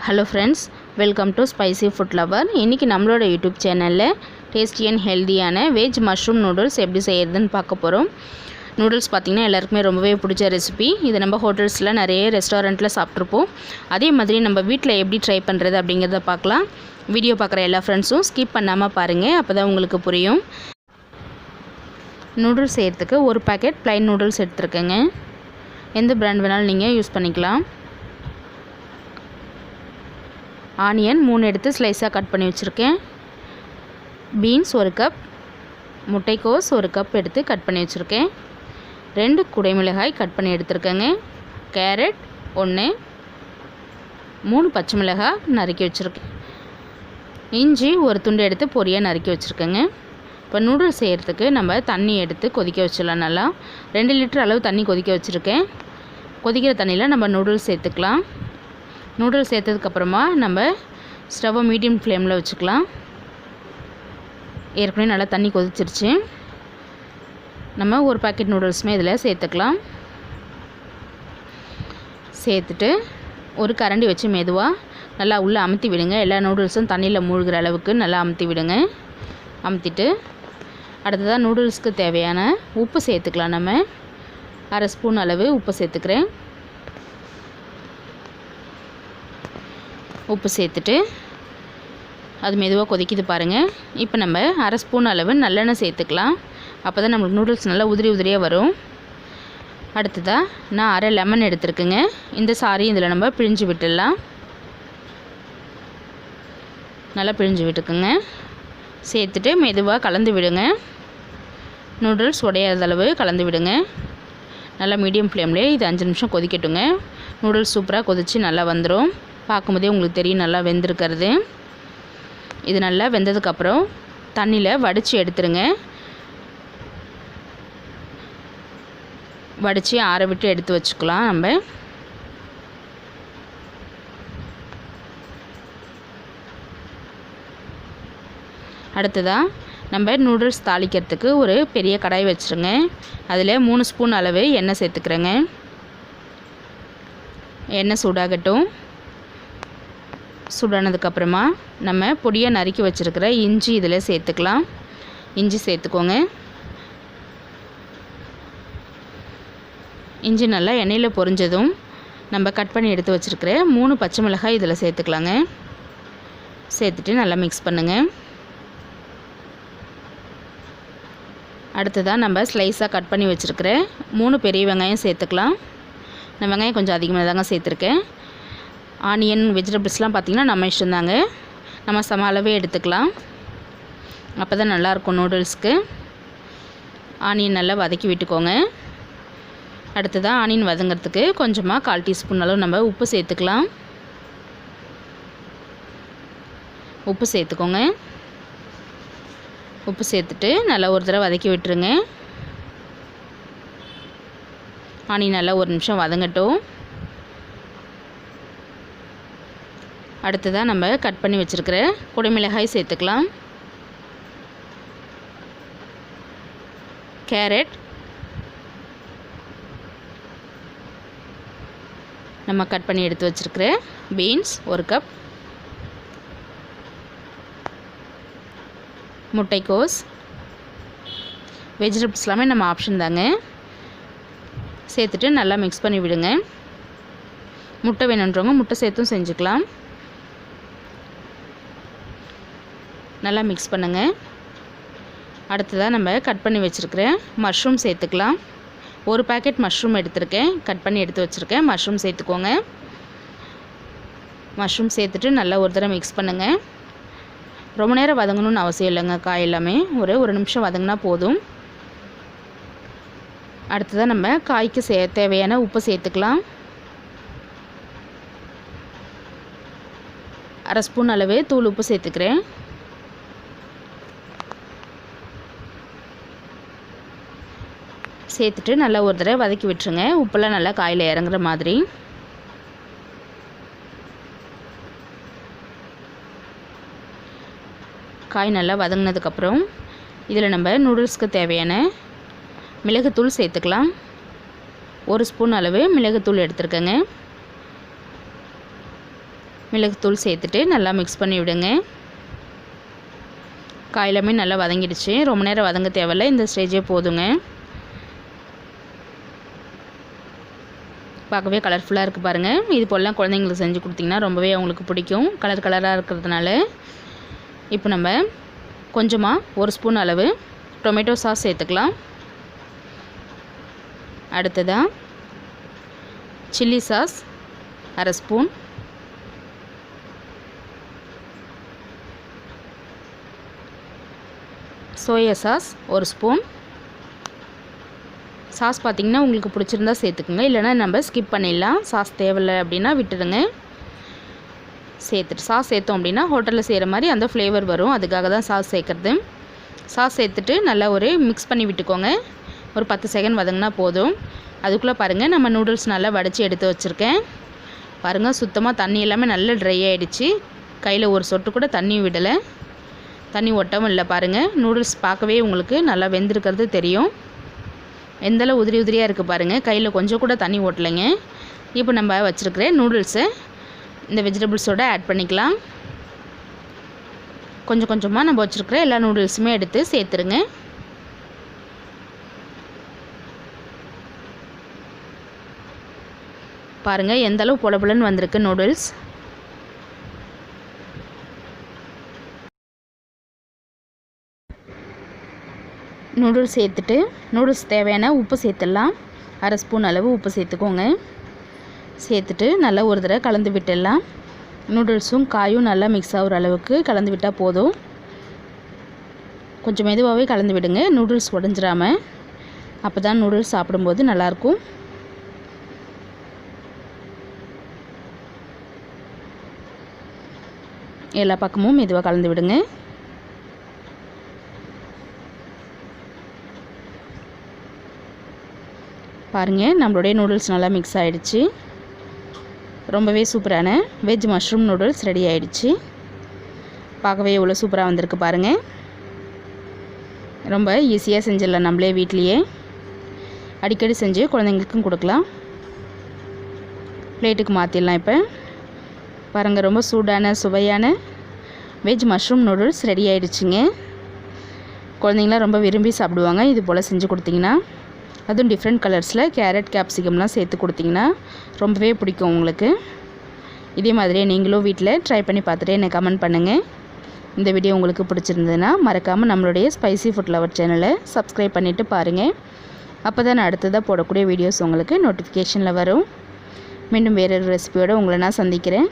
Hello friends, welcome to Spicy Food Lover. இன்னைக்கு நம்மளோட YouTube சேனல்ல டேஸ்டி அண்ட் ஹெல்தியான வெஜ் மஷ்ரூம் நூடுல்ஸ் எப்படி செய்யறதுன்னு பார்க்க போறோம். நூடுல்ஸ் பாத்தீங்கன்னா எல்லாருக்குமே ரொம்பவே பிடிச்ச ரெசிபி. இது நம்ம ஹோட்டல்ஸ்ல நிறைய ரெஸ்டாரன்ட்ல சாப்பிட்டுருப்போம். அதே மாதிரி நம்ம வீட்ல எப்படி ட்ரை பண்றது அப்படிங்கறத பார்க்கலாம். வீடியோ பார்க்குற எல்லா ஃப்ரெண்ட்ஸும் ஸ்கிப் பண்ணாம பாருங்க. அப்பதான் உங்களுக்கு புரியும். நூடுல்ஸ் செய்யறதுக்கு ஒரு பாக்கெட் plain நூடுல்ஸ் எடுத்துக்கங்க. எந்த பிராண்ட் வேணாலும் நீங்க யூஸ் பண்ணிக்கலாம். ஆனியன் 3 எடுத்து ஸ்லைஸாக கட் பண்ணி வச்சுருக்கேன். பீன்ஸ் 1 கப், முட்டைக்கோஸ் 1 கப் எடுத்து கட் பண்ணி வச்சுருக்கேன். 2 குடைமிளகாய் கட் பண்ணி எடுத்துருக்கேங்க. கேரட் 1, 3 பச்சை மிளகாய் நறுக்கி வச்சுருக்கேன். இஞ்சி 1 துண்டு எடுத்து பொரியாக நறுக்கி வச்சுருக்கேங்க. இப்போ நூடுல்ஸ் செய்கிறதுக்கு நம்ம தண்ணி எடுத்து கொதிக்க வச்சிடலாம். நல்லா 2 லிட்டர் அளவு தண்ணி கொதிக்க வச்சுருக்கேன். கொதிக்கிற தண்ணியில் நம்ம நூடுல்ஸ் சேர்த்துக்கலாம். நூடுல்ஸ் சேர்த்ததுக்கப்புறமா நம்ம ஸ்டவ்வை மீடியம் ஃப்ளேமில் வச்சுக்கலாம். ஏற்கனவே நல்லா தண்ணி கொதிச்சிருச்சு. நம்ம ஒரு பாக்கெட் நூடுல்ஸுமே இதில் சேர்த்துக்கலாம். சேர்த்துட்டு ஒரு கரண்டி வச்சு மெதுவாக நல்லா உள்ளே அமுத்தி விடுங்க. எல்லா நூடுல்ஸும் தண்ணியில் மூழ்கிற அளவுக்கு நல்லா அமுத்தி விடுங்க. அமுத்திட்டு அடுத்ததாக நூடுல்ஸ்க்கு தேவையான உப்பு சேர்த்துக்கலாம். நம்ம 1/2 ஸ்பூன் அளவு உப்பு சேர்த்துக்கிறேன். உப்பு சேர்த்துட்டு அது மெதுவாக கொதிக்குது பாருங்கள். இப்போ நம்ம 1/2 ஸ்பூன் அளவு நல்லெண்ணெய் சேர்த்துக்கலாம். அப்போ தான் நம்மளுக்கு நூடுல்ஸ் நல்லா உதிரி உதிரியாக வரும். அடுத்ததாக நான் 1/2 லெமன் எடுத்துருக்குங்க. இந்த சாறையும் இதில் நம்ம பிழிஞ்சு விட்டுடலாம். நல்லா பிழிஞ்சு விட்டுக்குங்க. சேர்த்துட்டு மெதுவாக கலந்து விடுங்க. நூடுல்ஸ் உடையாத அளவு கலந்து விடுங்க. நல்லா மீடியம் ஃப்ளேம்லேயே இது 5 நிமிஷம் கொதிக்கட்டுங்க. நூடுல்ஸ் சூப்பராக கொதித்து நல்லா வந்துடும். பார்க்கும்போதே உங்களுக்கு தெரியும் நல்லா வெந்திருக்கிறது. இது நல்லா வெந்ததுக்கப்புறம் தண்ணியில் வடித்து எடுத்துருங்க. வடித்து ஆற விட்டு எடுத்து வச்சுக்கலாம். நம்ம அடுத்ததாக நம்ம நூடுல்ஸ் தாளிக்கிறதுக்கு ஒரு பெரிய கடாய் வச்சுருங்க. அதில் 3 ஸ்பூன் அளவு எண்ணெய் சேர்த்துக்கிறேங்க. எண்ணெய் சூடாகட்டும். சூடானதுக்கப்புறமா நம்ம பொடியாக நறுக்கி வச்சுருக்கிற இஞ்சி இதில் சேர்த்துக்கலாம். இஞ்சி சேர்த்துக்கோங்க. இஞ்சி நல்லா எண்ணெயில் பொரிஞ்சதும் நம்ம கட் பண்ணி எடுத்து வச்சுருக்கிற 3 பச்சை மிளகாய் இதில் சேர்த்துக்கலாங்க. சேர்த்துட்டு நல்லா மிக்ஸ் பண்ணுங்கள். அடுத்ததாக நம்ம ஸ்லைஸாக கட் பண்ணி வச்சுருக்கிற 3 பெரிய வெங்காயம் சேர்த்துக்கலாம். நான் வெங்காயம் கொஞ்சம் அதிகமாக தாங்க சேர்த்துருக்கேன். ஆனியன் வெஜிடபிள்ஸ்லாம் பார்த்திங்கன்னா நம்ம இஷ்டம்தாங்க. நம்ம சம அளவே எடுத்துக்கலாம். அப்போ தான் நல்லாயிருக்கும் நூடுல்ஸ்க்கு. ஆனியன் நல்லா வதக்கி விட்டுக்கோங்க. அடுத்ததாக ஆனியன் வதங்கிறதுக்கு கொஞ்சமாக 1/4 டீஸ்பூன் அளவு நம்ம உப்பு சேர்த்துக்கலாம். உப்பு சேர்த்துக்கோங்க. உப்பு சேர்த்துட்டு நல்லா ஒரு தடவை வதக்கி விட்டுருங்க. ஆனியன் நல்லா 1 நிமிஷம் வதங்கட்டும். அடுத்ததாக நம்ம கட் பண்ணி வச்சுருக்கிற குடைமிளகாய் சேர்த்துக்கலாம். கேரட், நம்ம கட் பண்ணி எடுத்து வச்சுருக்கிற பீன்ஸ் 1 கப், முட்டைக்கோஸ், வெஜிடபிள்ஸ் எல்லாமே நம்ம ஆப்ஷன் தாங்க. சேர்த்துட்டு நல்லா மிக்ஸ் பண்ணி விடுங்க. முட்டை வேணுன்றவங்க முட்டை சேர்த்தும் செஞ்சுக்கலாம். நல்லா மிக்ஸ் பண்ணுங்கள். அடுத்ததாக நம்ம கட் பண்ணி வச்சுருக்கிற மஷ்ரூம் சேர்த்துக்கலாம். ஒரு பாக்கெட் மஷ்ரூம் எடுத்துருக்கேன். கட் பண்ணி எடுத்து வச்சுருக்கேன். மஷ்ரூம் சேர்த்துக்கோங்க. மஷ்ரூம் சேர்த்துட்டு நல்லா ஒரு தடவை மிக்ஸ் பண்ணுங்கள். ரொம்ப நேரம் வதங்கணும்னு அவசியம் இல்லைங்க. காய் எல்லாமே ஒரு நிமிஷம் வதங்கினா போதும். அடுத்ததாக நம்ம காய்க்கு தேவையான உப்பு சேர்த்துக்கலாம். 1/2 ஸ்பூன் அளவு தூள் உப்பு சேர்த்துக்கிறேன். சேர்த்துட்டு நல்லா ஒரு தடவை வதக்கி விட்டுருங்க. உப்பெல்லாம் நல்லா காயில் இறங்குற மாதிரி. காய் நல்லா வதங்கினதுக்கப்புறம் இதில் நம்ம நூடுல்ஸ்க்கு தேவையான மிளகுத்தூள் சேர்த்துக்கலாம். 1 ஸ்பூன் அளவு மிளகுத்தூள் எடுத்துருக்கேங்க. மிளகுத்தூள் சேர்த்துட்டு நல்லா மிக்ஸ் பண்ணி விடுங்க. காயெல்லாமே நல்லா வதங்கிடுச்சு. ரொம்ப நேரம் வதங்க தேவையில்ல, இந்த ஸ்டேஜே போதுங்க. பார்க்கவே கலர்ஃபுல்லாக இருக்குது பாருங்கள். இது போலலாம் குழந்தைங்களுக்கு செஞ்சு கொடுத்திங்கன்னா ரொம்பவே அவங்களுக்கு பிடிக்கும், கலர் கலராக இருக்கிறதுனால. இப்போ நம்ம கொஞ்சமாக 1 ஸ்பூன் அளவு டொமேட்டோ சாஸ் சேர்த்துக்கலாம். அடுத்ததாக chilli sauce 1/2 spoon, soya sauce 1 spoon. Sauce பார்த்திங்கன்னா உங்களுக்கு பிடிச்சிருந்தா சேர்த்துக்குங்க, இல்லைனா நம்ம ஸ்கிப் பண்ணிடலாம். சாஸ் தேவையில்லை அப்படின்னா விட்டுடுங்க. சாஸ் சேர்த்தோம் அப்படின்னா ஹோட்டலில் செய்கிற மாதிரி அந்த ஃப்ளேவர் வரும், அதுக்காக தான் சாஸ் சேர்க்குறது. சாஸ் சேர்த்துட்டு நல்லா ஒரு மிக்ஸ் பண்ணி விட்டுக்கோங்க. ஒரு 10 செகண்ட் வதங்கினா போதும். அதுக்குள்ளே பாருங்கள், நம்ம நூடுல்ஸ் நல்லா வடித்து எடுத்து வச்சுருக்கேன். பாருங்கள், சுத்தமாக தண்ணி எல்லாமே நல்லா ட்ரை ஆகிடுச்சு. கையில் ஒரு சொட்டு கூட தண்ணி விடலை, தண்ணி ஒட்டவும் இல்லை. பாருங்கள், நூடுல்ஸ் பார்க்கவே உங்களுக்கு நல்லா வெந்திருக்கிறது தெரியும். எந்தளவு உதிரி உதிரியாக இருக்குது பாருங்கள், கையில் கொஞ்சம் கூட தண்ணி ஓட்டலைங்க. இப்போ நம்ம வச்சுருக்கிற நூடுல்ஸை இந்த வெஜிடபிள்ஸோடு ஆட் பண்ணிக்கலாம். கொஞ்சம் கொஞ்சமாக நம்ம வச்சுருக்கிற எல்லா நூடுல்ஸுமே எடுத்து சேர்த்துருங்க. பாருங்கள் எந்தளவு பொல பொலன்னு வந்திருக்கு நூடுல்ஸ். நூடுல்ஸ் சேர்த்துட்டு நூடுல்ஸ் தேவையான உப்பு சேர்த்துடலாம். 1/2 ஸ்பூன் அளவு உப்பு சேர்த்துக்கோங்க. சேர்த்துட்டு நல்லா ஒரு தடவை கலந்து விட்டுடலாம். நூடுல்ஸும் காயும் நல்லா மிக்ஸ் ஆகிற அளவுக்கு கலந்து விட்டால் போதும். கொஞ்சம் மெதுவாகவே கலந்து விடுங்க, நூடுல்ஸ் உடஞ்சிராமல். அப்போ தான் நூடுல்ஸ் சாப்பிடும்போது நல்லாயிருக்கும். எல்லா பக்கமும் மெதுவாக கலந்து விடுங்க. பாருங்கள், நம்மளுடைய நூடுல்ஸ் நல்லா மிக்ஸ் ஆகிடுச்சு. ரொம்பவே சூப்பரான வெஜ் மஷ்ரூம் நூடுல்ஸ் ரெடி ஆகிடுச்சு. பார்க்கவே எவ்வளோ சூப்பராக வந்திருக்கு பாருங்கள். ரொம்ப ஈஸியாக செஞ்சிடலாம் நம்மளே வீட்லேயே. அடிக்கடி செஞ்சு குழந்தைங்களுக்கும் கொடுக்கலாம். பிளேட்டுக்கு மாற்றிடலாம். இப்போ பாருங்கள், ரொம்ப சூடான சுவையான வெஜ் மஷ்ரூம் நூடுல்ஸ் ரெடி ஆகிடுச்சிங்க. குழந்தைங்களாம் ரொம்ப விரும்பி சாப்பிடுவாங்க இது போல் செஞ்சு கொடுத்திங்கன்னா. அதுவும் டிஃப்ரெண்ட் கலர்ஸில் கேரட் கேப்சிகம்லாம் சேர்த்து கொடுத்திங்கன்னா ரொம்பவே பிடிக்கும் உங்களுக்கு. இதே மாதிரியே நீங்களும் வீட்டில் ட்ரை பண்ணி பார்த்துட்டு எனக்கு கமெண்ட் பண்ணுங்கள். இந்த வீடியோ உங்களுக்கு பிடிச்சிருந்ததுன்னா மறக்காமல் நம்மளுடைய ஸ்பைசி ஃபுட் லவர் சேனலை சப்ஸ்கிரைப் பண்ணிவிட்டு பாருங்கள். அப்போ தான் நான் அடுத்ததாக போடக்கூடிய வீடியோஸ் உங்களுக்கு நோட்டிஃபிகேஷனில் வரும். மீண்டும் வேறொரு ரெசிபியோடு உங்களை நான் சந்திக்கிறேன்.